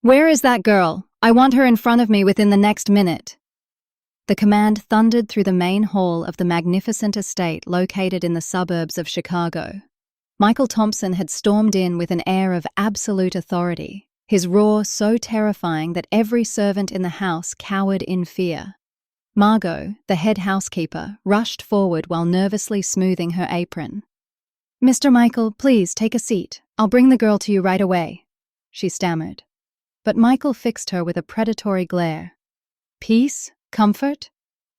Where is that girl? I want her in front of me within the next minute. The command thundered through the main hall of the magnificent estate located in the suburbs of Chicago. Michael Thompson had stormed in with an air of absolute authority, his roar so terrifying that every servant in the house cowered in fear. Margot, the head housekeeper, rushed forward while nervously smoothing her apron. "Mr. Michael, please take a seat. I'll bring the girl to you right away," she stammered. But Michael fixed her with a predatory glare. "Peace? Comfort?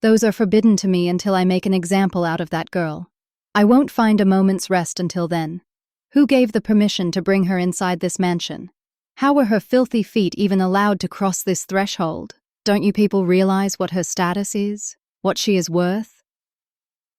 Those are forbidden to me until I make an example out of that girl. I won't find a moment's rest until then. Who gave the permission to bring her inside this mansion? How were her filthy feet even allowed to cross this threshold? Don't you people realize what her status is? What she is worth?"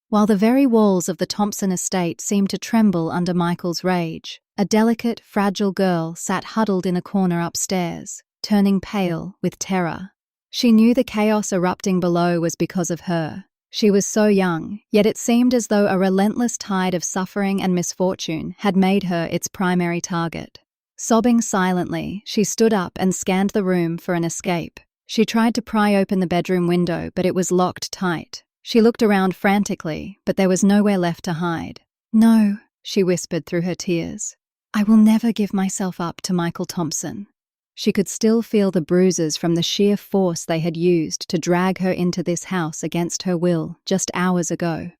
While the very walls of the Thompson estate seemed to tremble under Michael's rage, a delicate, fragile girl sat huddled in a corner upstairs, turning pale with terror. She knew the chaos erupting below was because of her. She was so young, yet it seemed as though a relentless tide of suffering and misfortune had made her its primary target. Sobbing silently, she stood up and scanned the room for an escape. She tried to pry open the bedroom window, but it was locked tight. She looked around frantically, but there was nowhere left to hide. "No," she whispered through her tears. "I will never give myself up to Michael Thompson." She could still feel the bruises from the sheer force they had used to drag her into this house against her will just hours ago.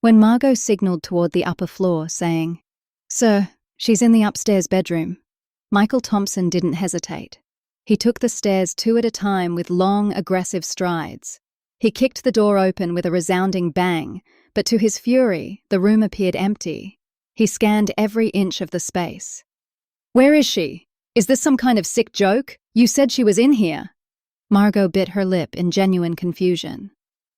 When Margot signaled toward the upper floor, saying, "Sir, she's in the upstairs bedroom," Michael Thompson didn't hesitate. He took the stairs 2 at a time with long, aggressive strides. He kicked the door open with a resounding bang, but to his fury, the room appeared empty. He scanned every inch of the space. "Where is she? Is this some kind of sick joke? You said she was in here." Margot bit her lip in genuine confusion.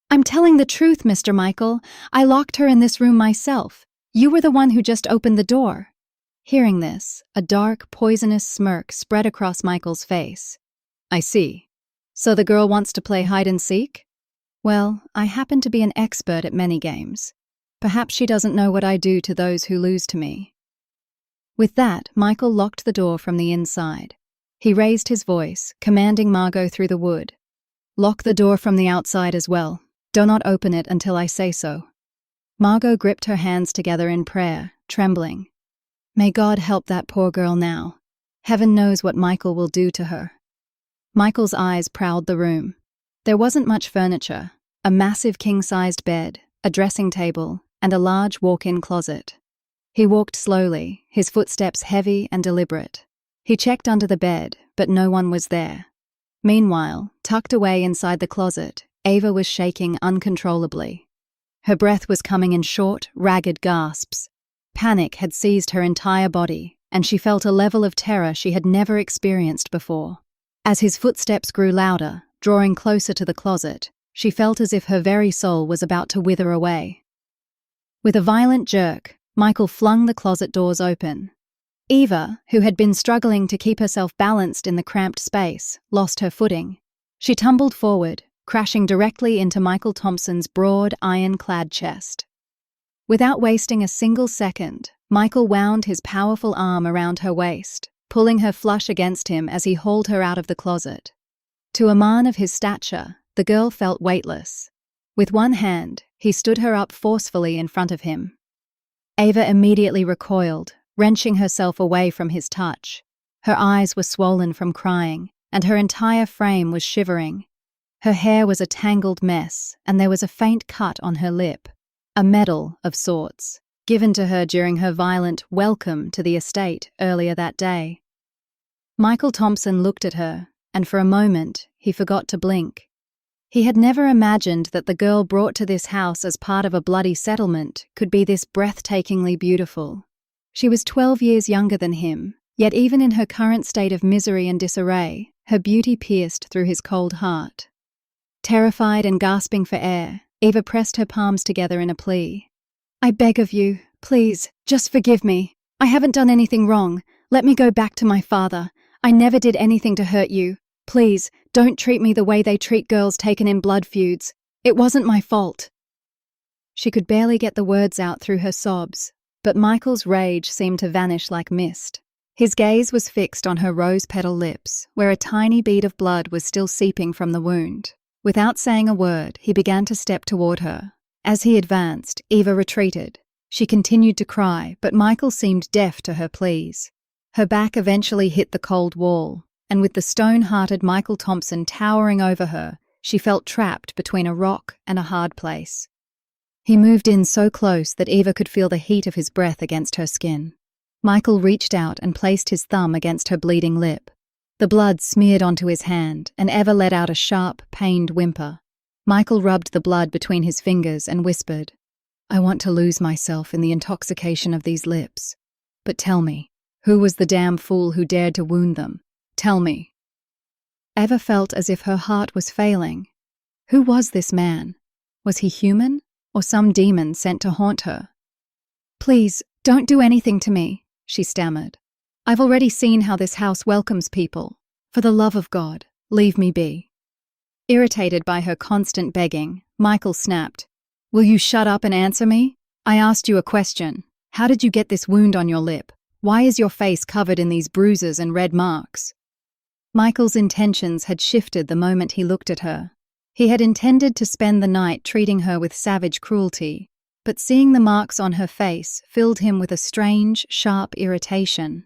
"I'm telling the truth, Mr. Michael. I locked her in this room myself. You were the one who just opened the door." Hearing this, a dark, poisonous smirk spread across Michael's face. "I see. So the girl wants to play hide and seek? Well, I happen to be an expert at many games. Perhaps she doesn't know what I do to those who lose to me." With that, Michael locked the door from the inside. He raised his voice, commanding Margot through the wood. "Lock the door from the outside as well. Do not open it until I say so." Margot gripped her hands together in prayer, trembling. May God help that poor girl now. Heaven knows what Michael will do to her. Michael's eyes prowled the room. There wasn't much furniture: a massive king-sized bed, a dressing table, and a large walk-in closet. He walked slowly, his footsteps heavy and deliberate. He checked under the bed, but no one was there. Meanwhile, tucked away inside the closet, Eva was shaking uncontrollably. Her breath was coming in short, ragged gasps. Panic had seized her entire body, and she felt a level of terror she had never experienced before. As his footsteps grew louder, drawing closer to the closet, she felt as if her very soul was about to wither away. With a violent jerk, Michael flung the closet doors open. Eva, who had been struggling to keep herself balanced in the cramped space, lost her footing. She tumbled forward, crashing directly into Michael Thompson's broad, iron-clad chest. Without wasting a single second, Michael wound his powerful arm around her waist, pulling her flush against him as he hauled her out of the closet. To a man of his stature, the girl felt weightless. With one hand, he stood her up forcefully in front of him. Eva immediately recoiled, wrenching herself away from his touch. Her eyes were swollen from crying, and her entire frame was shivering. Her hair was a tangled mess, and there was a faint cut on her lip, a medal of sorts, given to her during her violent welcome to the estate earlier that day. Michael Thompson looked at her, and for a moment, he forgot to blink. He had never imagined that the girl brought to this house as part of a bloody settlement could be this breathtakingly beautiful. She was 12 years younger than him, yet even in her current state of misery and disarray, her beauty pierced through his cold heart. Terrified and gasping for air, Eva pressed her palms together in a plea. "I beg of you, please, just forgive me. I haven't done anything wrong. Let me go back to my father. I never did anything to hurt you. Please, don't treat me the way they treat girls taken in blood feuds. It wasn't my fault." She could barely get the words out through her sobs, but Michael's rage seemed to vanish like mist. His gaze was fixed on her rose-petal lips, where a tiny bead of blood was still seeping from the wound. Without saying a word, he began to step toward her. As he advanced, Eva retreated. She continued to cry, but Michael seemed deaf to her pleas. Her back eventually hit the cold wall, and with the stone-hearted Michael Thompson towering over her, she felt trapped between a rock and a hard place. He moved in so close that Eva could feel the heat of his breath against her skin. Michael reached out and placed his thumb against her bleeding lip. The blood smeared onto his hand, and Eva let out a sharp, pained whimper. Michael rubbed the blood between his fingers and whispered, "I want to lose myself in the intoxication of these lips. But tell me, who was the damn fool who dared to wound them? Tell me." Eva felt as if her heart was failing. Who was this man? Was he human, or some demon sent to haunt her? "Please, don't do anything to me," she stammered. "I've already seen how this house welcomes people. For the love of God, leave me be." Irritated by her constant begging, Michael snapped, "Will you shut up and answer me? I asked you a question. How did you get this wound on your lip? Why is your face covered in these bruises and red marks?" Michael's intentions had shifted the moment he looked at her. He had intended to spend the night treating her with savage cruelty, but seeing the marks on her face filled him with a strange, sharp irritation.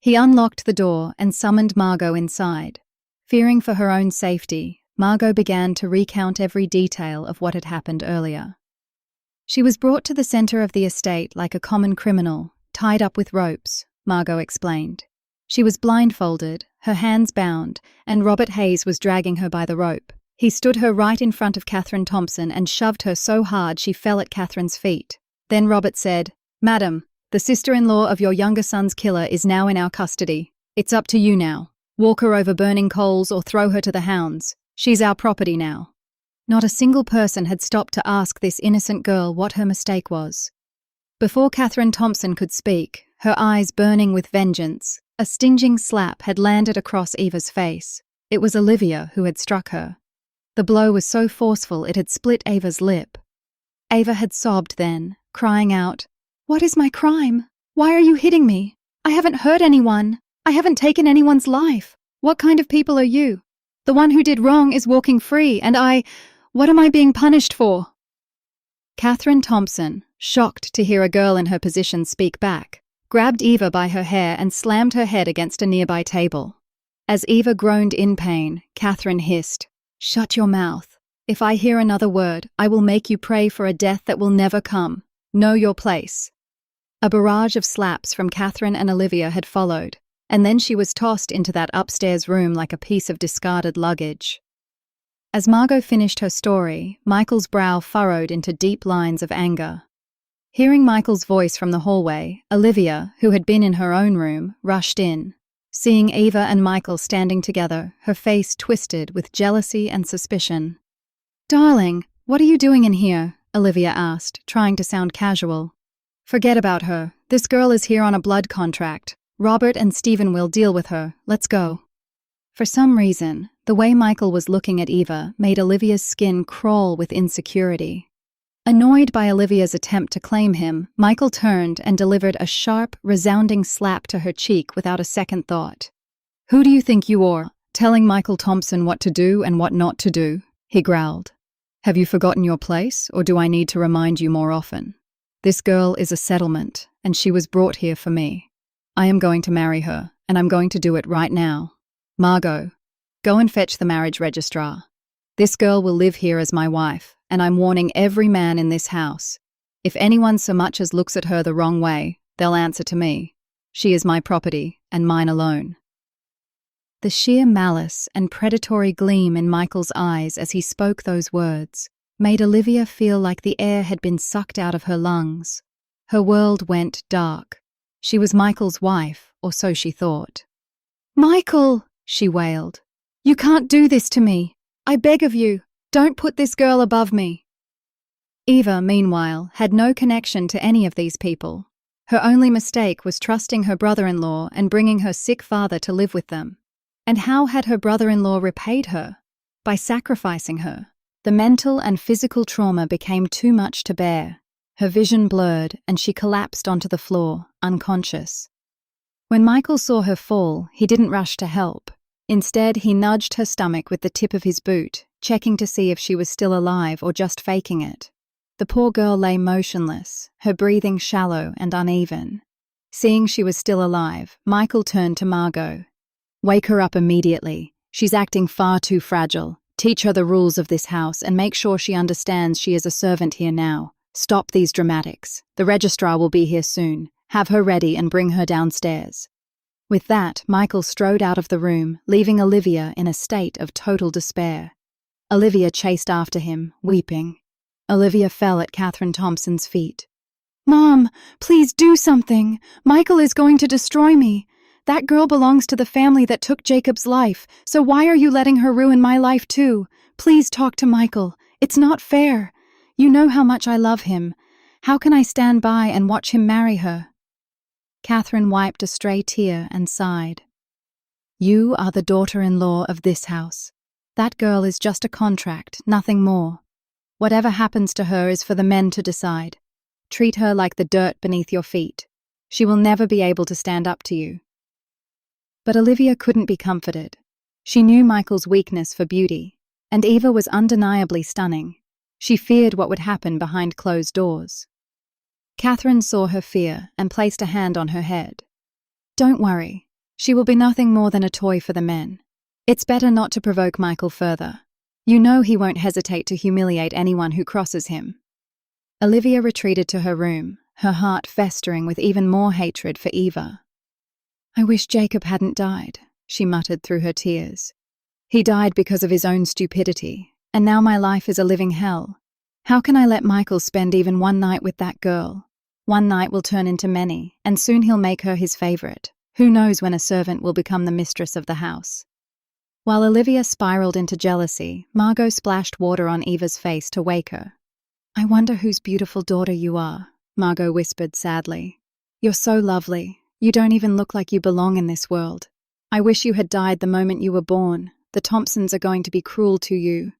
He unlocked the door and summoned Margot inside. Fearing for her own safety, Margot began to recount every detail of what had happened earlier. She was brought to the center of the estate like a common criminal, tied up with ropes, Margot explained. She was blindfolded, her hands bound, and Robert Hayes was dragging her by the rope. He stood her right in front of Catherine Thompson and shoved her so hard she fell at Catherine's feet. Then Robert said, "Madam, the sister-in-law of your younger son's killer is now in our custody. It's up to you now. Walk her over burning coals or throw her to the hounds. She's our property now." Not a single person had stopped to ask this innocent girl what her mistake was. Before Catherine Thompson could speak, her eyes burning with vengeance, a stinging slap had landed across Eva's face. It was Olivia who had struck her. The blow was so forceful it had split Eva's lip. Eva had sobbed then, crying out, "What is my crime? Why are you hitting me? I haven't hurt anyone. I haven't taken anyone's life. What kind of people are you? The one who did wrong is walking free, and what am I being punished for?" Catherine Thompson, shocked to hear a girl in her position speak back, grabbed Eva by her hair and slammed her head against a nearby table. As Eva groaned in pain, Catherine hissed, "Shut your mouth. If I hear another word, I will make you pray for a death that will never come. Know your place." A barrage of slaps from Catherine and Olivia had followed, and then she was tossed into that upstairs room like a piece of discarded luggage. As Margot finished her story, Michael's brow furrowed into deep lines of anger. Hearing Michael's voice from the hallway, Olivia, who had been in her own room, rushed in. Seeing Eva and Michael standing together, her face twisted with jealousy and suspicion. "Darling, what are you doing in here?" Olivia asked, trying to sound casual. "Forget about her. This girl is here on a blood contract. Robert and Stephen will deal with her. Let's go." For some reason, the way Michael was looking at Eva made Olivia's skin crawl with insecurity. Annoyed by Olivia's attempt to claim him, Michael turned and delivered a sharp, resounding slap to her cheek without a second thought. "Who do you think you are, telling Michael Thompson what to do and what not to do?" he growled. "Have you forgotten your place, or do I need to remind you more often? This girl is a settlement, and she was brought here for me. I am going to marry her, and I'm going to do it right now. Margot, go and fetch the marriage registrar. This girl will live here as my wife, and I'm warning every man in this house. If anyone so much as looks at her the wrong way, they'll answer to me. She is my property, and mine alone." The sheer malice and predatory gleam in Michael's eyes as he spoke those words made Olivia feel like the air had been sucked out of her lungs. Her world went dark. She was Michael's wife, or so she thought. "Michael!" she wailed. "You can't do this to me. I beg of you, don't put this girl above me." Eva, meanwhile, had no connection to any of these people. Her only mistake was trusting her brother-in-law and bringing her sick father to live with them. And how had her brother-in-law repaid her? By sacrificing her. The mental and physical trauma became too much to bear. Her vision blurred, and she collapsed onto the floor, unconscious. When Michael saw her fall, he didn't rush to help. Instead, he nudged her stomach with the tip of his boot, checking to see if she was still alive or just faking it. The poor girl lay motionless, her breathing shallow and uneven. Seeing she was still alive, Michael turned to Margot. "Wake her up immediately. She's acting far too fragile. Teach her the rules of this house and make sure she understands she is a servant here now. Stop these dramatics. The registrar will be here soon. Have her ready and bring her downstairs." With that, Michael strode out of the room, leaving Olivia in a state of total despair. Olivia chased after him, weeping. Olivia fell at Catherine Thompson's feet. "Mom, please do something. Michael is going to destroy me. That girl belongs to the family that took Jacob's life, so why are you letting her ruin my life too? Please talk to Michael. It's not fair. You know how much I love him. How can I stand by and watch him marry her?" Catherine wiped a stray tear and sighed. "You are the daughter-in-law of this house. That girl is just a contract, nothing more. Whatever happens to her is for the men to decide. Treat her like the dirt beneath your feet. She will never be able to stand up to you." But Olivia couldn't be comforted. She knew Michael's weakness for beauty, and Eva was undeniably stunning. She feared what would happen behind closed doors. Catherine saw her fear and placed a hand on her head. "Don't worry. She will be nothing more than a toy for the men. It's better not to provoke Michael further. You know he won't hesitate to humiliate anyone who crosses him." Olivia retreated to her room, her heart festering with even more hatred for Eva. "I wish Jacob hadn't died," she muttered through her tears. "He died because of his own stupidity, and now my life is a living hell. How can I let Michael spend even one night with that girl? One night will turn into many, and soon he'll make her his favorite. Who knows when a servant will become the mistress of the house?" While Olivia spiraled into jealousy, Margot splashed water on Eva's face to wake her. "I wonder whose beautiful daughter you are," Margot whispered sadly. "You're so lovely. You don't even look like you belong in this world. I wish you had died the moment you were born. The Thompsons are going to be cruel to you."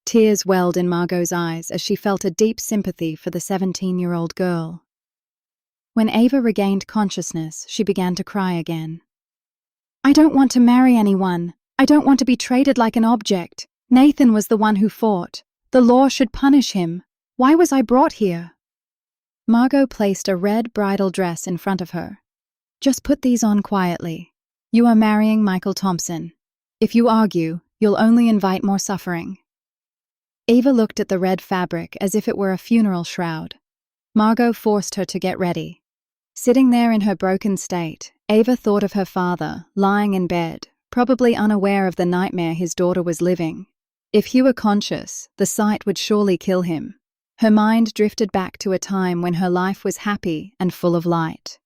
Tears welled in Margot's eyes as she felt a deep sympathy for the 17-year-old girl. When Eva regained consciousness, she began to cry again. "I don't want to marry anyone. I don't want to be treated like an object. Nathan was the one who fought. The law should punish him. Why was I brought here?" Margot placed a red bridal dress in front of her. "Just put these on quietly. You are marrying Michael Thompson. If you argue, you'll only invite more suffering." Eva looked at the red fabric as if it were a funeral shroud. Margot forced her to get ready. Sitting there in her broken state, Eva thought of her father, lying in bed, probably unaware of the nightmare his daughter was living. If he were conscious, the sight would surely kill him. Her mind drifted back to a time when her life was happy and full of light.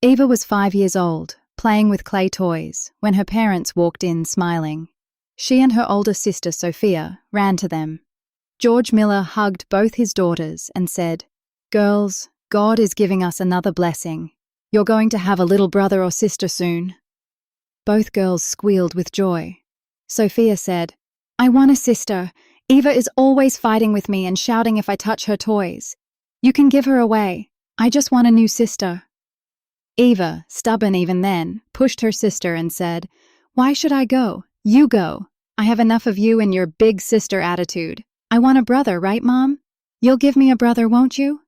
Eva was 5 years old, playing with clay toys, when her parents walked in smiling. She and her older sister, Sophia, ran to them. George Miller hugged both his daughters and said, "Girls, God is giving us another blessing. You're going to have a little brother or sister soon." Both girls squealed with joy. Sophia said, "I want a sister. Eva is always fighting with me and shouting if I touch her toys. You can give her away. I just want a new sister." Eva, stubborn even then, pushed her sister and said, "Why should I go? You go. I have enough of you and your big sister attitude. I want a brother, right, Mom? You'll give me a brother, won't you?"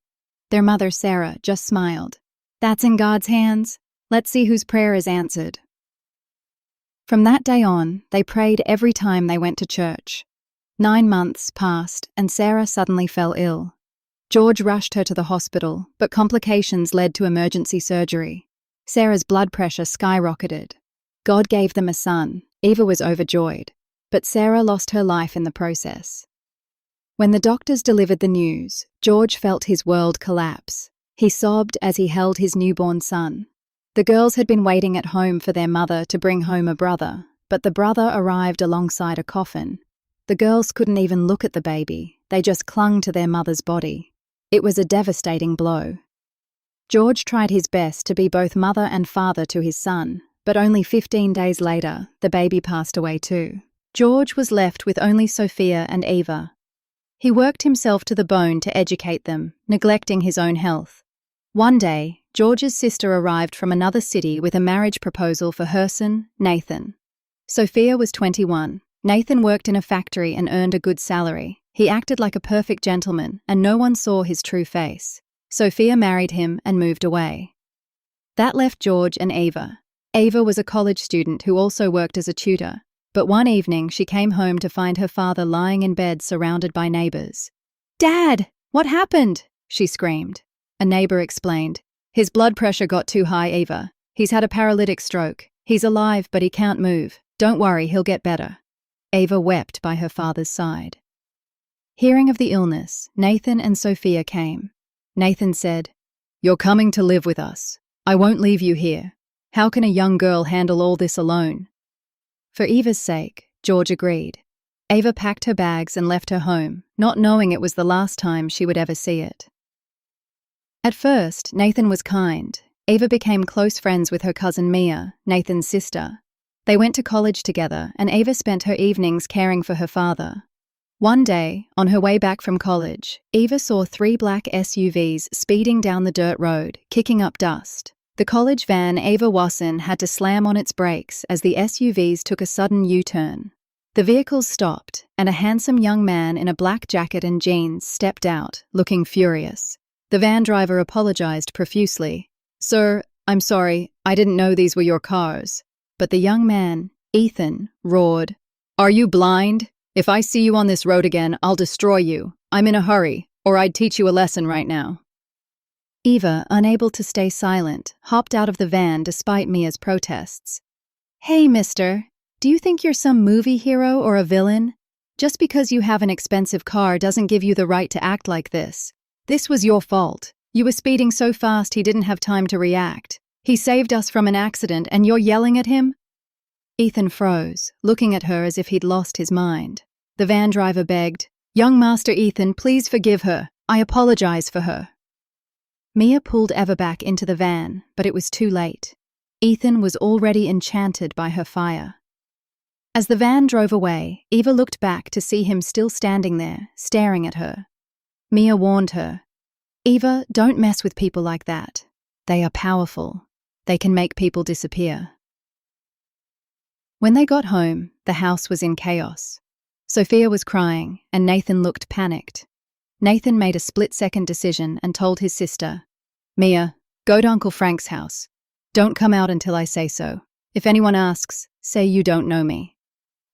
Their mother, Sarah, just smiled. "That's in God's hands. Let's see whose prayer is answered." From that day on, they prayed every time they went to church. 9 months passed, and Sarah suddenly fell ill. George rushed her to the hospital, but complications led to emergency surgery. Sarah's blood pressure skyrocketed. God gave them a son. Eva was overjoyed, but Sarah lost her life in the process. When the doctors delivered the news, George felt his world collapse. He sobbed as he held his newborn son. The girls had been waiting at home for their mother to bring home a brother, but the brother arrived alongside a coffin. The girls couldn't even look at the baby. They just clung to their mother's body. It was a devastating blow. George tried his best to be both mother and father to his son, but only 15 days later, the baby passed away too. George was left with only Sophia and Eva. He worked himself to the bone to educate them, neglecting his own health. One day, George's sister arrived from another city with a marriage proposal for her son, Nathan. Sophia was 21. Nathan worked in a factory and earned a good salary. He acted like a perfect gentleman, and no one saw his true face. Sophia married him and moved away. That left George and Eva. Eva was a college student who also worked as a tutor, but one evening she came home to find her father lying in bed surrounded by neighbors. "Dad, what happened?" she screamed. A neighbor explained, "His blood pressure got too high, Eva. He's had a paralytic stroke. He's alive, but he can't move. Don't worry, he'll get better." Eva wept by her father's side. Hearing of the illness, Nathan and Sophia came. Nathan said, "You're coming to live with us. I won't leave you here. How can a young girl handle all this alone?" For Eva's sake, George agreed. Eva packed her bags and left her home, not knowing it was the last time she would ever see it. At first, Nathan was kind. Eva became close friends with her cousin Mia, Nathan's sister. They went to college together, and Eva spent her evenings caring for her father. One day, on her way back from college, Eva saw 3 black SUVs speeding down the dirt road, kicking up dust. The college van Eva was in had to slam on its brakes as the SUVs took a sudden U-turn. The vehicles stopped, and a handsome young man in a black jacket and jeans stepped out, looking furious. The van driver apologized profusely. "Sir, I'm sorry, I didn't know these were your cars." But the young man, Ethan, roared, "Are you blind? If I see you on this road again, I'll destroy you. I'm in a hurry, or I'd teach you a lesson right now." Eva, unable to stay silent, hopped out of the van despite Mia's protests. "Hey, mister, do you think you're some movie hero or a villain? Just because you have an expensive car doesn't give you the right to act like this. This was your fault. You were speeding so fast he didn't have time to react. He saved us from an accident and you're yelling at him?" Ethan froze, looking at her as if he'd lost his mind. The van driver begged, "Young Master Ethan, please forgive her. I apologize for her." Mia pulled Eva back into the van, but it was too late. Ethan was already enchanted by her fire. As the van drove away, Eva looked back to see him still standing there, staring at her. Mia warned her, "Eva, don't mess with people like that. They are powerful. They can make people disappear." When they got home, the house was in chaos. Sophia was crying, and Nathan looked panicked. Nathan made a split-second decision and told his sister, "Mia, go to Uncle Frank's house. Don't come out until I say so. If anyone asks, say you don't know me."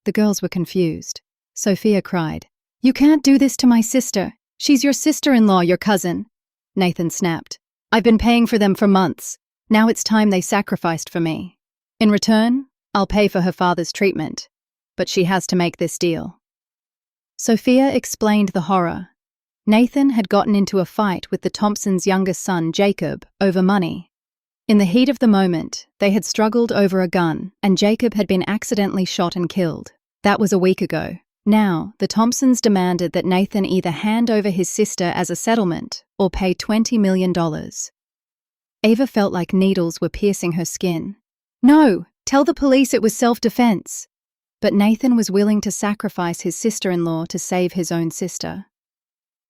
The girls were confused. Sophia cried, "You can't do this to my sister. She's your sister-in-law, your cousin." Nathan snapped, "I've been paying for them for months. Now it's time they sacrificed for me. In return, I'll pay for her father's treatment. But she has to make this deal." Sophia explained the horror. Nathan had gotten into a fight with the Thompsons' youngest son, Jacob, over money. In the heat of the moment, they had struggled over a gun, and Jacob had been accidentally shot and killed. That was a week ago. Now, the Thompsons demanded that Nathan either hand over his sister as a settlement or pay $20 million. Eva felt like needles were piercing her skin. "No, tell the police it was self-defense." But Nathan was willing to sacrifice his sister-in-law to save his own sister.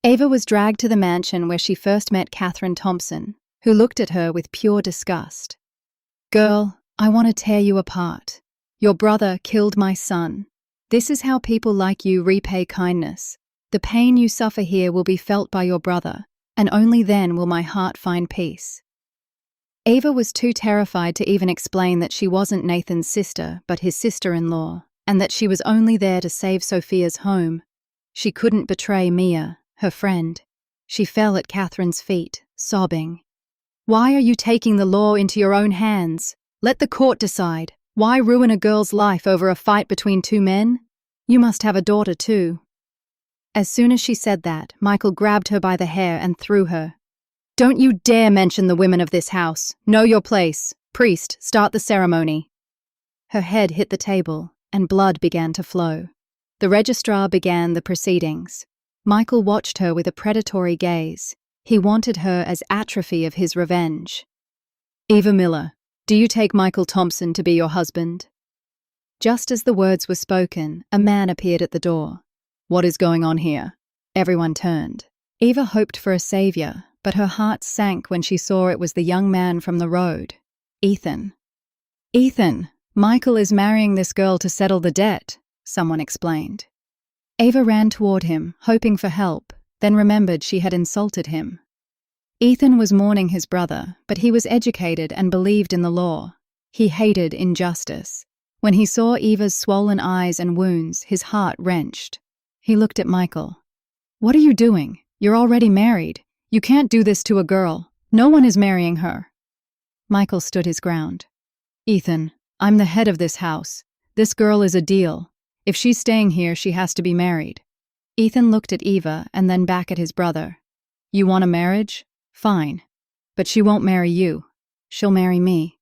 Eva was dragged to the mansion where she first met Catherine Thompson, who looked at her with pure disgust. "Girl, I want to tear you apart. Your brother killed my son. This is how people like you repay kindness. The pain you suffer here will be felt by your brother, and only then will my heart find peace." Eva was too terrified to even explain that she wasn't Nathan's sister, but his sister-in-law, and that she was only there to save Sophia's home. She couldn't betray Mia, her friend. She fell at Catherine's feet, sobbing. "Why are you taking the law into your own hands? Let the court decide. Why ruin a girl's life over a fight between 2 men? You must have a daughter too." As soon as she said that, Michael grabbed her by the hair and threw her. "Don't you dare mention the women of this house. Know your place. Priest, start the ceremony." Her head hit the table, and blood began to flow. The registrar began the proceedings. Michael watched her with a predatory gaze. He wanted her as atrophy of his revenge. "Eva Miller, do you take Michael Thompson to be your husband?" Just as the words were spoken, a man appeared at the door. "What is going on here?" Everyone turned. Eva hoped for a savior, but her heart sank when she saw it was the young man from the road, Ethan. "Ethan, Michael is marrying this girl to settle the debt," someone explained. Eva ran toward him, hoping for help, then remembered she had insulted him. Ethan was mourning his brother, but he was educated and believed in the law. He hated injustice. When he saw Eva's swollen eyes and wounds, his heart wrenched. He looked at Michael. "What are you doing? You're already married. You can't do this to a girl. No one is marrying her." Michael stood his ground. "Ethan, I'm the head of this house. This girl is a deal. If she's staying here, she has to be married." Ethan looked at Eva and then back at his brother. "You want a marriage? Fine. But she won't marry you. She'll marry me."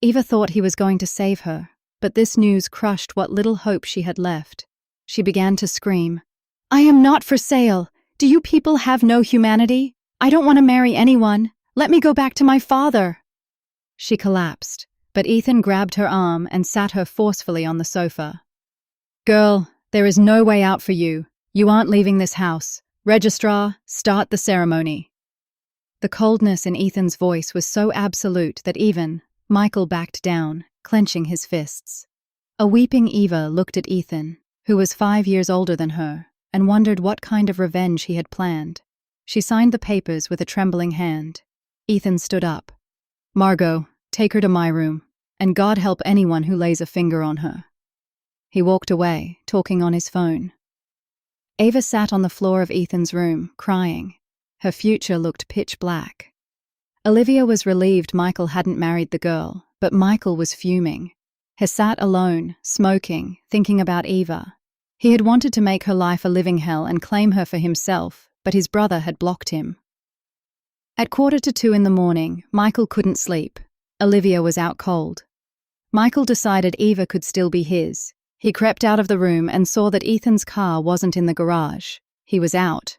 Eva thought he was going to save her, but this news crushed what little hope she had left. She began to scream, "I am not for sale. Do you people have no humanity? I don't want to marry anyone. Let me go back to my father." She collapsed, but Ethan grabbed her arm and sat her forcefully on the sofa. "Girl, there is no way out for you. You aren't leaving this house. Registrar, start the ceremony." The coldness in Ethan's voice was so absolute that even Michael backed down, clenching his fists. A weeping Eva looked at Ethan, who was 5 years older than her, and wondered what kind of revenge he had planned. She signed the papers with a trembling hand. Ethan stood up. "Margot, take her to my room, and God help anyone who lays a finger on her." He walked away, talking on his phone. Eva sat on the floor of Ethan's room, crying. Her future looked pitch black. Olivia was relieved Michael hadn't married the girl, but Michael was fuming. He sat alone, smoking, thinking about Eva. He had wanted to make her life a living hell and claim her for himself, but his brother had blocked him. At 1:45 in the morning, Michael couldn't sleep. Olivia was out cold. Michael decided Eva could still be his. He crept out of the room and saw that Ethan's car wasn't in the garage. He was out.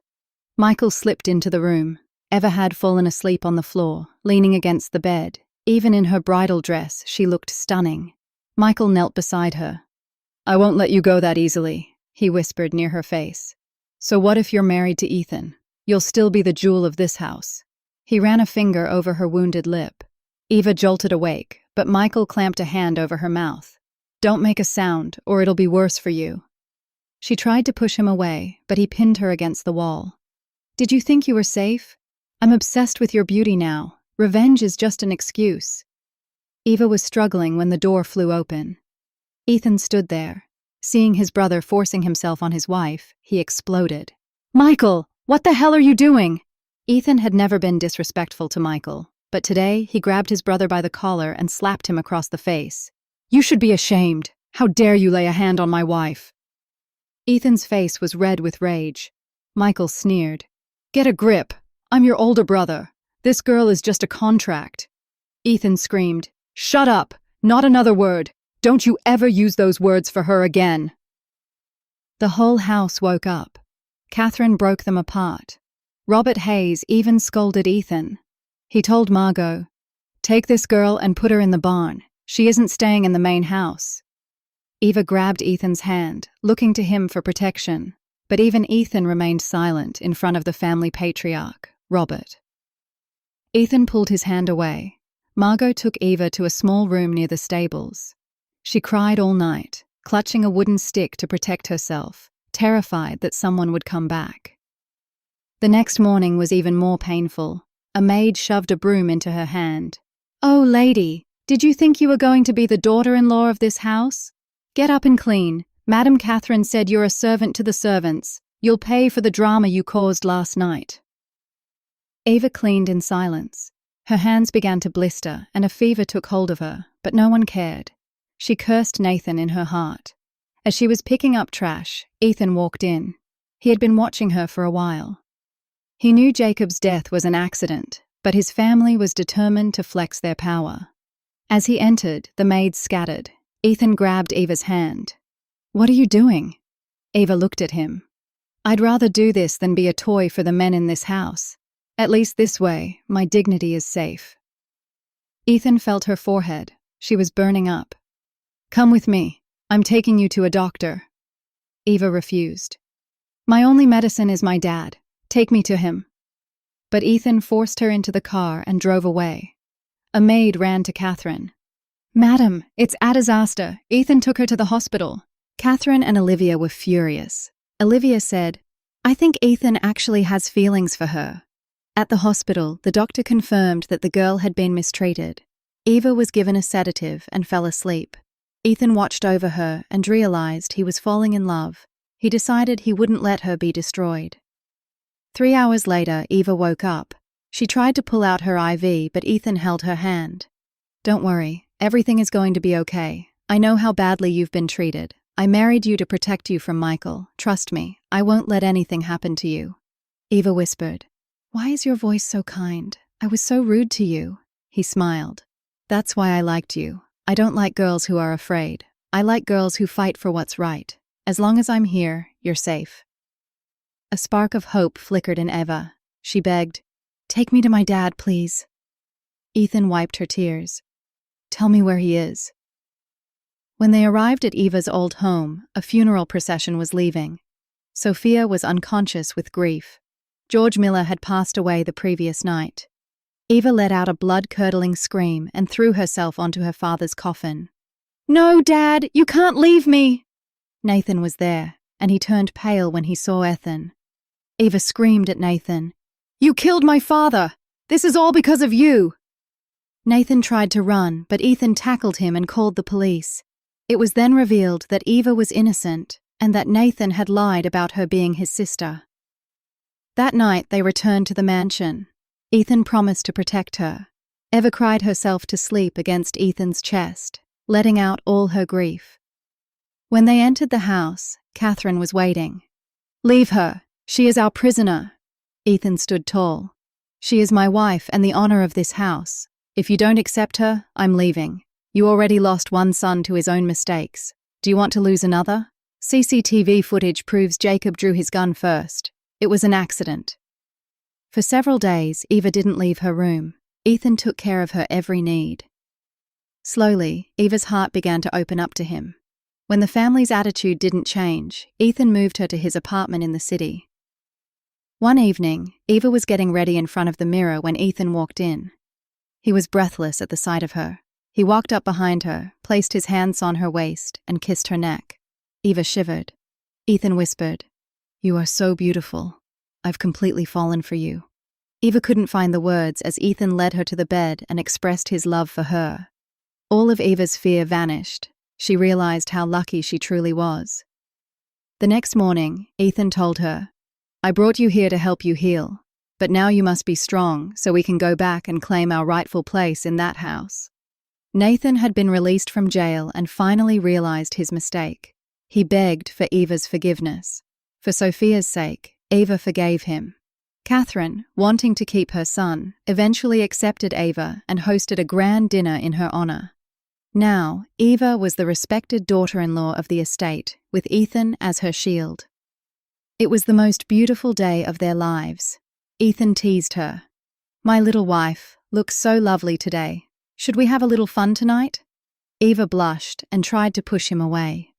Michael slipped into the room. Eva had fallen asleep on the floor, leaning against the bed. Even in her bridal dress, she looked stunning. Michael knelt beside her. "I won't let you go that easily," he whispered near her face. "So what if you're married to Ethan? You'll still be the jewel of this house." He ran a finger over her wounded lip. Eva jolted awake, but Michael clamped a hand over her mouth. "Don't make a sound, or it'll be worse for you." She tried to push him away, but he pinned her against the wall. "Did you think you were safe? I'm obsessed with your beauty now. Revenge is just an excuse." Eva was struggling when the door flew open. Ethan stood there. Seeing his brother forcing himself on his wife, he exploded. "Michael, what the hell are you doing?" Ethan had never been disrespectful to Michael, but today he grabbed his brother by the collar and slapped him across the face. "You should be ashamed. How dare you lay a hand on my wife?" Ethan's face was red with rage. Michael sneered. "Get a grip. I'm your older brother. This girl is just a contract." Ethan screamed, "Shut up! Not another word! Don't you ever use those words for her again!" The whole house woke up. Catherine broke them apart. Robert Hayes even scolded Ethan. He told Margot, "Take this girl and put her in the barn. She isn't staying in the main house." Eva grabbed Ethan's hand, looking to him for protection, but even Ethan remained silent in front of the family patriarch, Robert. Ethan pulled his hand away. Margot took Eva to a small room near the stables. She cried all night, clutching a wooden stick to protect herself, terrified that someone would come back. The next morning was even more painful. A maid shoved a broom into her hand. "Oh, lady, did you think you were going to be the daughter-in-law of this house? Get up and clean. Madam Catherine said you're a servant to the servants. You'll pay for the drama you caused last night." Eva cleaned in silence. Her hands began to blister and a fever took hold of her, but no one cared. She cursed Nathan in her heart. As she was picking up trash, Ethan walked in. He had been watching her for a while. He knew Jacob's death was an accident, but his family was determined to flex their power. As he entered, the maids scattered. Ethan grabbed Eva's hand. "What are you doing?" Eva looked at him. "I'd rather do this than be a toy for the men in this house. At least this way, my dignity is safe." Ethan felt her forehead. She was burning up. "Come with me. I'm taking you to a doctor." Eva refused. "My only medicine is my dad. Take me to him." But Ethan forced her into the car and drove away. A maid ran to Catherine. "Madam, it's a disaster. Ethan took her to the hospital." Catherine and Olivia were furious. Olivia said, "I think Ethan actually has feelings for her." At the hospital, the doctor confirmed that the girl had been mistreated. Eva was given a sedative and fell asleep. Ethan watched over her and realized he was falling in love. He decided he wouldn't let her be destroyed. 3 hours later, Eva woke up. She tried to pull out her IV, but Ethan held her hand. "Don't worry, everything is going to be okay. I know how badly you've been treated. I married you to protect you from Michael. Trust me, I won't let anything happen to you." Eva whispered, "Why is your voice so kind? I was so rude to you." He smiled. "That's why I liked you. I don't like girls who are afraid. I like girls who fight for what's right. As long as I'm here, you're safe." A spark of hope flickered in Eva. She begged, "Take me to my dad, please." Ethan wiped her tears. "Tell me where he is." When they arrived at Eva's old home, a funeral procession was leaving. Sophia was unconscious with grief. George Miller had passed away the previous night. Eva let out a blood-curdling scream and threw herself onto her father's coffin. "No, Dad, you can't leave me!" Nathan was there, and he turned pale when he saw Ethan. Eva screamed at Nathan, "You killed my father! This is all because of you!" Nathan tried to run, but Ethan tackled him and called the police. It was then revealed that Eva was innocent and that Nathan had lied about her being his sister. That night they returned to the mansion. Ethan promised to protect her. Eva cried herself to sleep against Ethan's chest, letting out all her grief. When they entered the house, Catherine was waiting. "Leave her. She is our prisoner." Ethan stood tall. "She is my wife and the honor of this house. If you don't accept her, I'm leaving. You already lost one son to his own mistakes. Do you want to lose another? CCTV footage proves Jacob drew his gun first. It was an accident." For several days, Eva didn't leave her room. Ethan took care of her every need. Slowly, Eva's heart began to open up to him. When the family's attitude didn't change, Ethan moved her to his apartment in the city. One evening, Eva was getting ready in front of the mirror when Ethan walked in. He was breathless at the sight of her. He walked up behind her, placed his hands on her waist, and kissed her neck. Eva shivered. Ethan whispered, "You are so beautiful. I've completely fallen for you." Eva couldn't find the words as Ethan led her to the bed and expressed his love for her. All of Eva's fear vanished. She realized how lucky she truly was. The next morning, Ethan told her, "I brought you here to help you heal, but now you must be strong so we can go back and claim our rightful place in that house." Nathan had been released from jail and finally realized his mistake. He begged for Eva's forgiveness. For Sophia's sake, Eva forgave him. Catherine, wanting to keep her son, eventually accepted Eva and hosted a grand dinner in her honor. Now, Eva was the respected daughter-in-law of the estate, with Ethan as her shield. It was the most beautiful day of their lives. Ethan teased her. "My little wife, looks so lovely today. Should we have a little fun tonight?" Eva blushed and tried to push him away.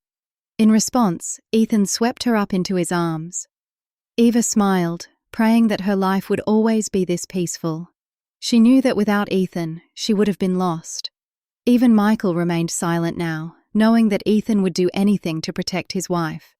In response, Ethan swept her up into his arms. Eva smiled, praying that her life would always be this peaceful. She knew that without Ethan, she would have been lost. Even Michael remained silent now, knowing that Ethan would do anything to protect his wife.